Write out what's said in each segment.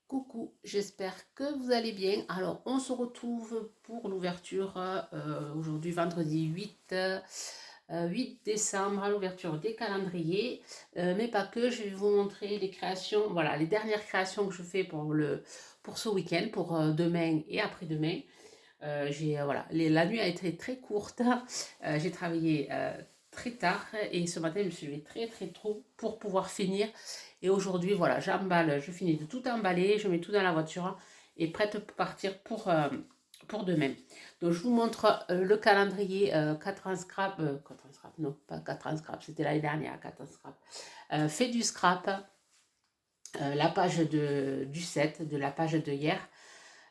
Coucou, j'espère que vous allez bien. Alors, on se retrouve pour l'ouverture aujourd'hui, vendredi 8 décembre, à l'ouverture des calendriers. Mais pas que, je vais vous montrer les créations, voilà, les dernières créations que je fais pour ce week-end, pour demain et après-demain. Voilà, la nuit a été très courte. J'ai travaillé très tard et ce matin, je me suis levée très très tôt pour pouvoir finir. Et aujourd'hui, voilà, j'emballe, je finis de tout emballer, je mets tout dans la voiture et prête pour partir pour demain. Donc, je vous montre le calendrier 4 ans scrap, 4 ans scrap, non, pas 4 ans scrap, c'était l'année dernière, 4 ans scrap. Fait du scrap, la page du 7, de la page de hier.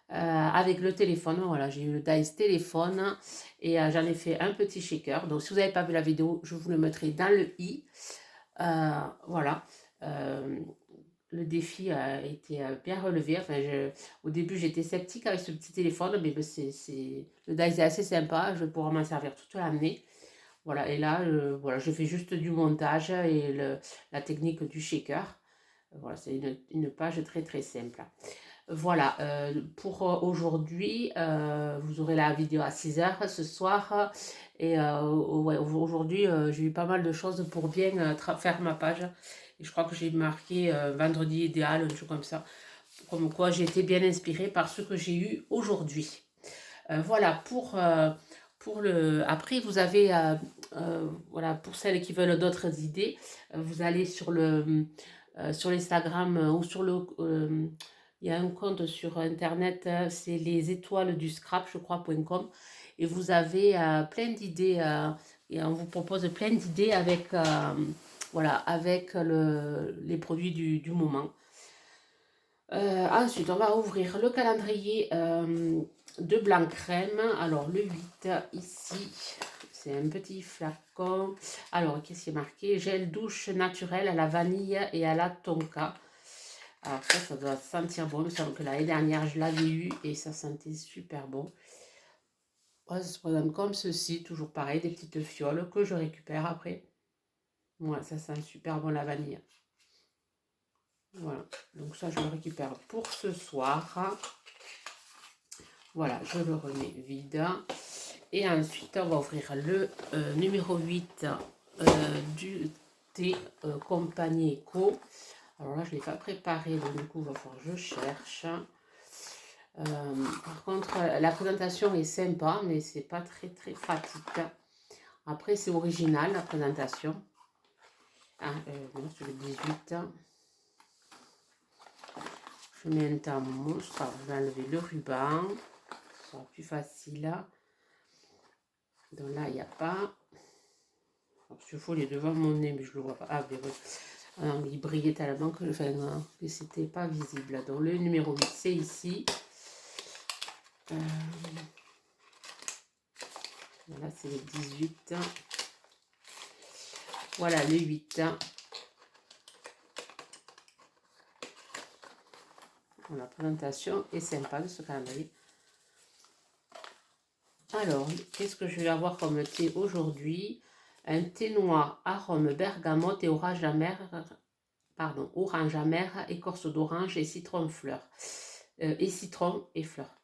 Avec le téléphone, voilà, j'ai eu le Dice téléphone et j'en ai fait un petit shaker. Donc, si vous n'avez pas vu la vidéo, je vous le mettrai dans le i. Voilà. Euh, le défi a été bien relevé. Enfin, au début, j'étais sceptique avec ce petit téléphone, mais le Dice est assez sympa. Je vais pouvoir m'en servir toute l'année. Voilà, et là, voilà, je fais juste du montage et la technique du shaker. Voilà, c'est une page très très simple. Voilà, pour aujourd'hui, vous aurez la vidéo à 6 h ce soir. Et ouais, aujourd'hui, j'ai eu pas mal de choses pour bien faire ma page. Et je crois que j'ai marqué vendredi idéal, un truc comme ça. Comme quoi j'ai été bien inspirée par ce que j'ai eu aujourd'hui. Voilà, pour le... Après, vous avez, voilà, pour celles qui veulent d'autres idées, vous allez sur l'Instagram ou sur il y a un compte sur Internet, c'est les étoiles du scrap, je crois.com. Et vous avez plein d'idées, et on vous propose plein d'idées avec, voilà, avec les produits du moment. Ensuite, on va ouvrir le calendrier de blanc crème. Alors, le 8, ici, c'est un petit flacon. Alors, qu'est-ce qui est marqué? Gel douche naturel à la vanille et à la tonka. Alors, ça doit sentir bon. Il me semble que l'année dernière, je l'avais eu et ça sentait super bon. Ça se présente comme ceci, toujours pareil, des petites fioles que je récupère après. Ouais, ça sent super bon la vanille. Voilà, donc ça, je le récupère pour ce soir. Voilà, je le remets vide. Et ensuite, on va ouvrir le numéro 8 du thé Compagnie Eco. Alors là, je ne l'ai pas préparé, donc du coup, il va falloir que je cherche. Par contre, la présentation est sympa, mais c'est pas très très pratique. Après, c'est original, la présentation. Ah, non, c'est le 18. Je mets un temps mousse. Alors, je vais enlever le ruban. Ce sera plus facile. Donc là, il n'y a pas. Il faut les devant mon nez, mais je ne le vois pas. Ah, mais oui. Il brillait tellement que, que c'était pas visible. Donc le numéro 8, c'est ici. Voilà, c'est le 18. Voilà, le 8. La présentation est sympa de ce calendrier. Alors, qu'est-ce que je vais avoir comme thé aujourd'hui? Un thé noir, arôme bergamote et orange amer, orange amer, écorce d'orange et citron fleur. Et citron et fleurs.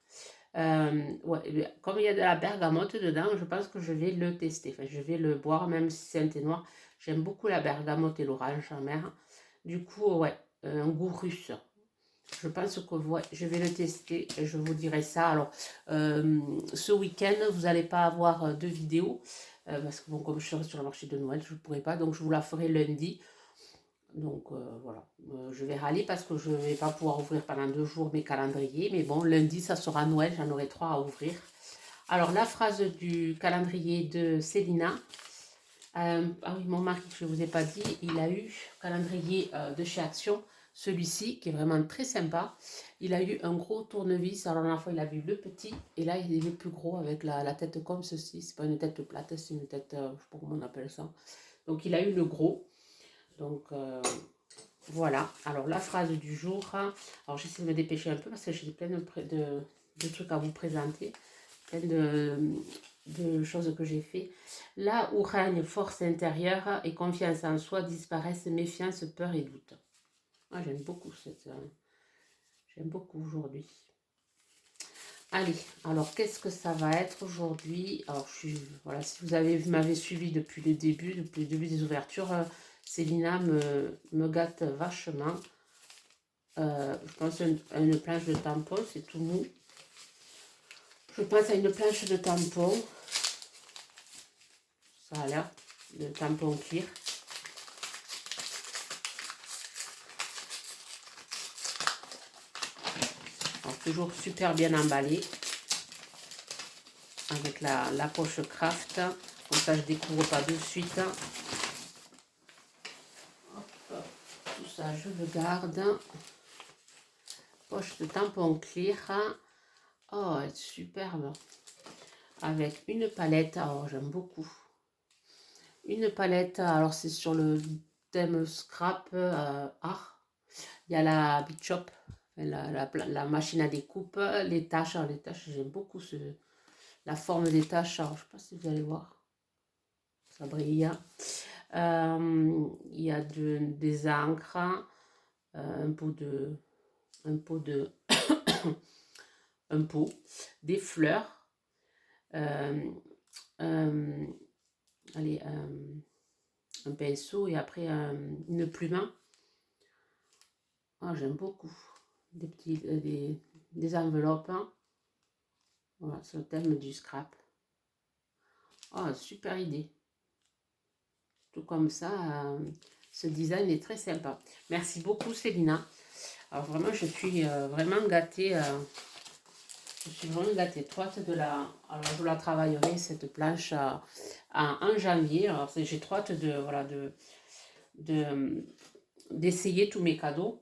Ouais, comme il y a de la bergamote dedans, je pense que je vais le tester. Enfin, je vais le boire, même si c'est un thé noir. J'aime beaucoup la bergamote et l'orange amer. Du coup, ouais, un goût russe. Je pense que ouais, je vais le tester et je vous dirai ça. Alors, ce week-end, vous n'allez pas avoir de vidéo parce que bon, comme je serai sur le marché de Noël, je ne pourrai pas. Donc, je vous la ferai lundi. Donc, voilà. Je vais râler parce que je ne vais pas pouvoir ouvrir pendant 2 jours mes calendriers. Mais bon, lundi, ça sera Noël. J'en aurai 3 à ouvrir. Alors, la phrase du calendrier de Célina. Ah oui, mon mari, je ne vous ai pas dit, il a eu calendrier de chez Action, celui-ci qui est vraiment très sympa. Il a eu un gros tournevis, alors la dernière fois il a vu le petit, et là il est le plus gros avec la tête comme ceci. C'est pas une tête plate, c'est une tête, je ne sais pas comment on appelle ça. Donc il a eu le gros. Donc voilà, alors la phrase du jour, alors j'essaie de me dépêcher un peu parce que j'ai plein de trucs à vous présenter, plein de choses que j'ai fait. Là où règne force intérieure et confiance en soi, disparaissent méfiance, peur et doute. Ah, j'aime beaucoup J'aime beaucoup aujourd'hui. Allez, alors qu'est-ce que ça va être aujourd'hui? Alors, voilà, si vous m'avez suivi depuis le début des ouvertures, Célina me gâte vachement. Je pense à une planche de tampon, c'est tout mou. Je pense à une planche de tampon. Ça a l'air de tampon cuir. Alors, toujours super bien emballé. Avec la poche craft. Comme ça, je ne découvre pas de suite. Hop, tout ça, je le garde. Poche de tampon clear. Oh, elle est superbe. Avec une palette. Oh, j'aime beaucoup. Une palette. Alors, c'est sur le thème scrap art. Il y a la Big Shop. La machine à découpe. Les taches. Alors, les taches, j'aime beaucoup la forme des taches. Alors, je ne sais pas si vous allez voir. Ça brille. Il y a des encres, un pot, des fleurs, allez, un pinceau et après une plume. Ah, j'aime beaucoup. Des enveloppes. Voilà, c'est le thème du scrap. Ah, super idée. Tout comme ça, ce design est très sympa. Merci beaucoup Célina. Alors vraiment, je suis vraiment gâtée. Je suis vraiment gâtée. Trop hâte de la... Alors je la travaillerai cette planche en janvier. Alors j'ai trop hâte de voilà d'essayer tous mes cadeaux.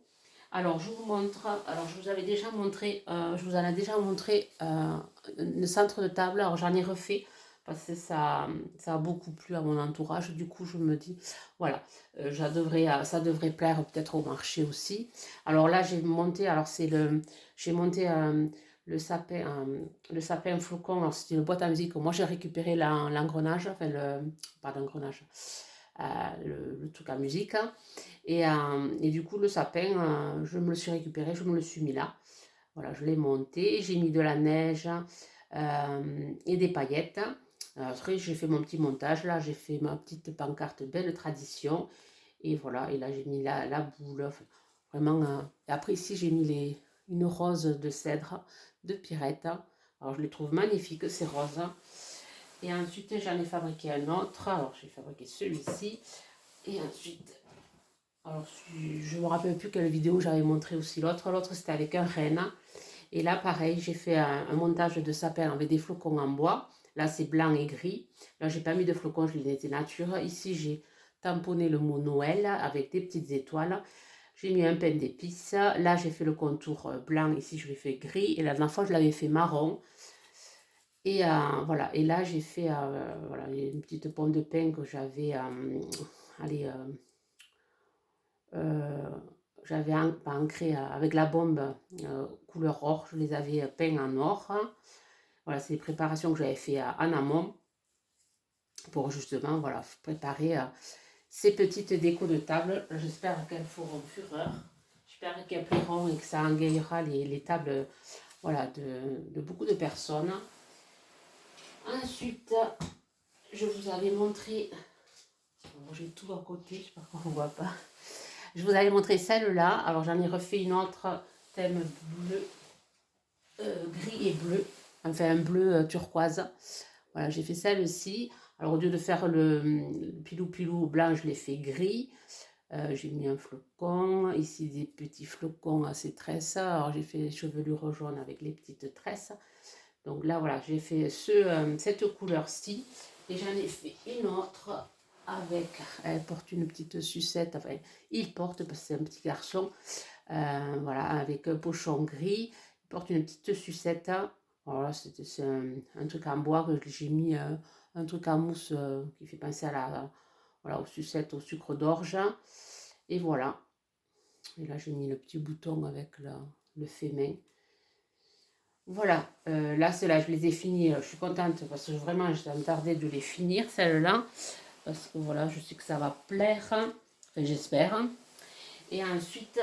Alors je vous montre. Alors je vous avais déjà montré. Je vous en ai déjà montré le centre de table. Alors j'en ai refait parce que ça a beaucoup plu à mon entourage. Du coup, je me dis, voilà, ça devrait plaire peut-être au marché aussi. Alors là, j'ai monté, j'ai monté le sapin flocon. Alors c'était une boîte à musique. Moi, j'ai récupéré l'engrenage, enfin pas l'engrenage, le truc à musique. Et du coup, le sapin, je me le suis récupéré, je me le suis mis là. Voilà, je l'ai monté, j'ai mis de la neige et des paillettes. Après, j'ai fait mon petit montage. Là, j'ai fait ma petite pancarte Belle Tradition. Et voilà, et là, j'ai mis la boule. Vraiment. Et après, ici, j'ai mis une rose de cèdre de Pirette. Alors, je les trouve magnifiques, ces roses. Et ensuite, j'en ai fabriqué un autre. Alors, j'ai fabriqué celui-ci. Et ensuite, alors, je ne me rappelle plus quelle vidéo j'avais montré aussi l'autre. L'autre, c'était avec un renne. Et là, pareil, j'ai fait un montage de sapin avec des flocons en bois. Là, c'est blanc et gris. Là, j'ai pas mis de flocons, je les ai nature. Ici, j'ai tamponné le mot Noël avec des petites étoiles. J'ai mis un pain d'épices. Là, j'ai fait le contour blanc. Ici, je l'ai fait gris. Et la dernière fois, je l'avais fait marron. Et voilà. Et là, j'ai fait voilà, une petite pomme de pain que j'avais allez, j'avais ancré avec la bombe couleur or. Je les avais peints en or. Voilà, c'est les préparations que j'avais fait en amont pour justement voilà, préparer ces petites décos de table. J'espère qu'elles feront fureur. J'espère qu'elles plairont et que ça engagera les tables voilà, de beaucoup de personnes. Ensuite, je vous avais montré... J'ai tout à côté, je ne sais pas pourquoi on ne voit pas. Je vous avais montré celle-là. Alors, j'en ai refait une autre thème bleu, gris et bleu. Enfin, un bleu turquoise. Voilà, j'ai fait celle-ci. Alors, au lieu de faire le pilou-pilou blanc, je l'ai fait gris. J'ai mis un flocon. Ici, des petits flocons à ces tresses. Alors, j'ai fait les chevelures jaunes avec les petites tresses. Donc là, voilà, j'ai fait cette couleur-ci. Et j'en ai fait une autre avec... Elle porte une petite sucette. Enfin, il porte parce que c'est un petit garçon. Voilà, avec un pochon gris. Il porte une petite sucette. Alors là, c'est un truc en bois que j'ai mis, un truc en mousse qui fait penser à voilà, aux sucettes, au sucre d'orge. Et voilà. Et là, j'ai mis le petit bouton avec le fait main. Voilà, là, ceux-là, je les ai finis. Je suis contente parce que vraiment, j'étais tardée de les finir, celles-là. Parce que voilà, je sais que ça va plaire. Enfin, j'espère. Et ensuite,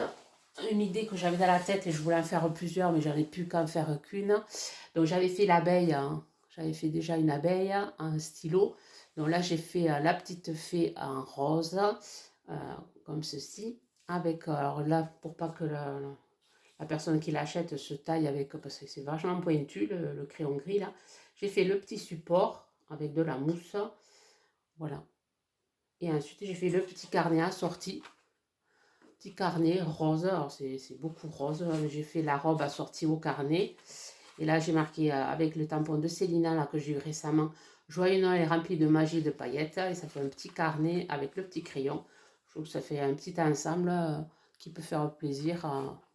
une idée que j'avais dans la tête et je voulais en faire plusieurs, mais j'en ai pu qu'en faire qu'une. Donc j'avais fait l'abeille, hein. J'avais fait déjà une abeille, un stylo. Donc là j'ai fait la petite fée en rose, euh, comme ceci. Avec, alors là, pour pas que la personne qui l'achète se taille avec, parce que c'est vachement pointu le crayon gris là. J'ai fait le petit support avec de la mousse, voilà. Et ensuite j'ai fait le petit carnet assorti. Petit carnet rose, alors c'est beaucoup rose. J'ai fait la robe assortie au carnet. Et là, j'ai marqué avec le tampon de Célina là, que j'ai eu récemment. Joyeux Noël rempli de magie et de paillettes. Et ça fait un petit carnet avec le petit crayon. Je trouve que ça fait un petit ensemble qui peut faire plaisir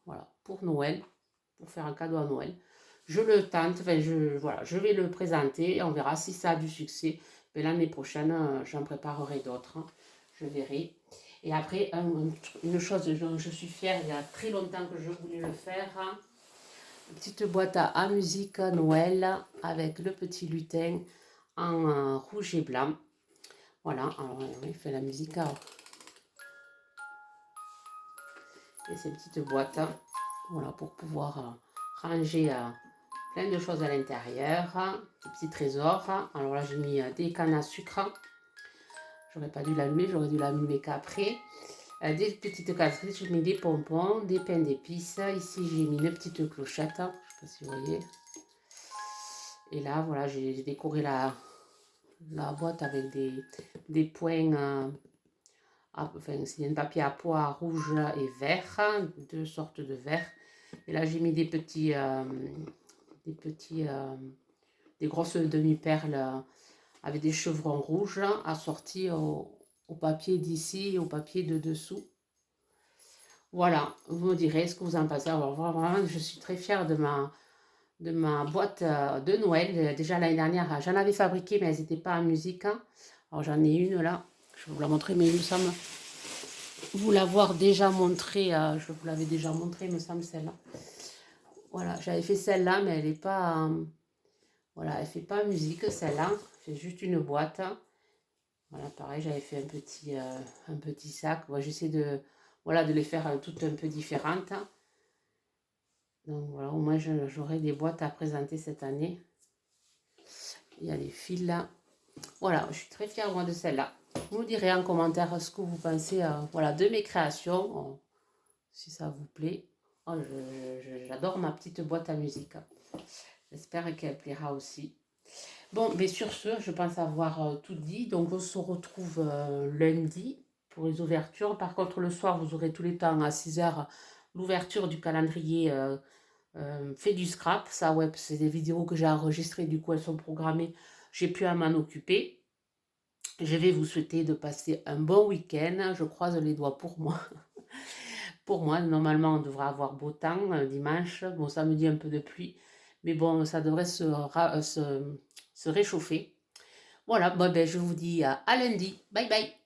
voilà, pour Noël, pour faire un cadeau à Noël. Je le tente, enfin, voilà, je vais le présenter et on verra si ça a du succès. Mais l'année prochaine, j'en préparerai d'autres, hein. Je verrai. Et après, une chose dont je suis fière, il y a très longtemps que je voulais le faire, hein, une petite boîte à musique Noël avec le petit lutin en rouge et blanc. Voilà, alors il fait la musique. Et ces petites boîtes, voilà, pour pouvoir ranger plein de choses à l'intérieur, des petits trésors. Alors là, j'ai mis des cannes à sucre. J'aurais pas dû l'allumer, j'aurais dû l'allumer qu'après. Des petites casseroles, j'ai mis des pompons, des pains d'épices. Ici, j'ai mis une petite clochette, je ne sais pas si vous voyez. Et là, voilà, j'ai décoré la boîte avec des points, enfin, c'est un papier à pois rouge et vert, deux sortes de verre. Et là, j'ai mis des grosses demi-perles avec des chevrons rouges assortis au papier d'ici et au papier de dessous. Voilà, vous me direz ce que vous en pensez. Alors vraiment, je suis très fière de ma boîte de Noël. Déjà l'année dernière, j'en avais fabriqué, mais elles n'étaient pas en musique, hein. Alors j'en ai une là, je vais vous la montrer, mais il me semble vous l'avoir déjà montré. Je vous l'avais déjà montré, il me semble, celle-là. Voilà, j'avais fait celle-là, mais elle n'est pas... voilà, elle ne fait pas musique, celle-là. C'est juste une boîte. Voilà, pareil, j'avais fait un petit sac. Moi, j'essaie de, voilà, de les faire toutes un peu différentes. Donc voilà, au moins j'aurai des boîtes à présenter cette année. Il y a les fils là. Voilà, je suis très fière moi de celle-là. Vous me direz en commentaire ce que vous pensez voilà, de mes créations, si ça vous plaît. Oh, j'adore ma petite boîte à musique. J'espère qu'elle plaira aussi. Bon, mais sur ce, je pense avoir tout dit. Donc on se retrouve lundi pour les ouvertures. Par contre, le soir, vous aurez tous les temps à 6h l'ouverture du calendrier fait du scrap. Ça, ouais, c'est des vidéos que j'ai enregistrées, du coup elles sont programmées. J'ai pu à m'en occuper. Je vais vous souhaiter de passer un bon week-end. Je croise les doigts pour moi. Pour moi, normalement, on devrait avoir beau temps dimanche. Bon, samedi, un peu de pluie. Mais bon, ça devrait se réchauffer. Voilà, bon, ben, je vous dis à lundi. Bye bye.